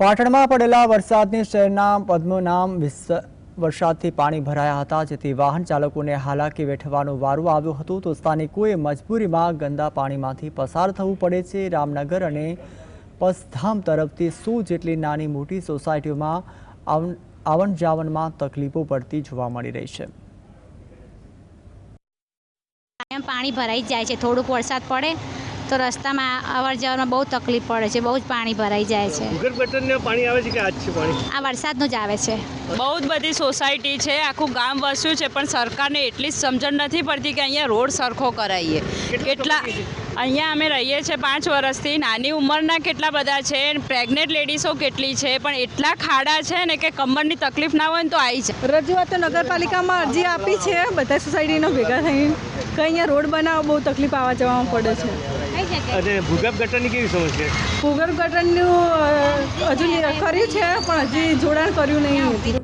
પાટણમાં પડેલા વરસાદની શહેરના પદ્મનામ વરસાદથી પાણી ભરાયા હતા, જેથી વાહન ચાલકોને હાલાકી વેઠવાનો વારો આવ્યો હતો તો સ્થાનિકોએ મજબૂરીમાં ગંદા પાણીમાંથી પસાર થવું પડે છે। રામનગર અને પસધામ તરફથી 100 જેટલી નાની મોટી સોસાયટીઓમાં આવન જાવનમાં તકલીફો પડતી જોવા મળી રહી છે। પાણી ભરાઈ જાય છે, થોડુંક વરસાદ પડે તો રસ્તામાં અવર જવરમાં બહુ તકલીફ પડે છે, બહુ જ પાણી ભરાઈ જાય છે। ભૂગર્ભ ગટરનું પાણી આવે છે કે આજ છે પાણી? આ વરસાદનું જ આવે છે। બહુ જ બધી સોસાયટી છે, આખું ગામ વસ્યું છે, પણ સરકારને એટલી જ સમજણ નથી પડતી કે અહીંયા રોડ સરખો કરાવીએ। કેટલા અહીંયા અમે રહીએ છીએ 5 વર્ષથી, નાની ઉંમરના કેટલા બધા છે, પ્રેગ્નેન્ટ લેડીઝો કેટલી છે, પણ એટલા ખાડા છે ને કે કમરની તકલીફ ના હોય ને તો આવી જાય। રજૂઆત તો નગરપાલિકામાં અરજી આપી છે, બધા સોસાયટીનો ભેગા થઈને કે અહીંયા રોડ બનાવવા બહુ તકલીફ આવવા જવામાં પડે છે। અને ભૂગર્ભ ગટરની કેવી સમસ્યા? ભૂગર્ભ ગટરનું હજુ કર્યું છે પણ હજી જોડાણ કર્યું નહીં।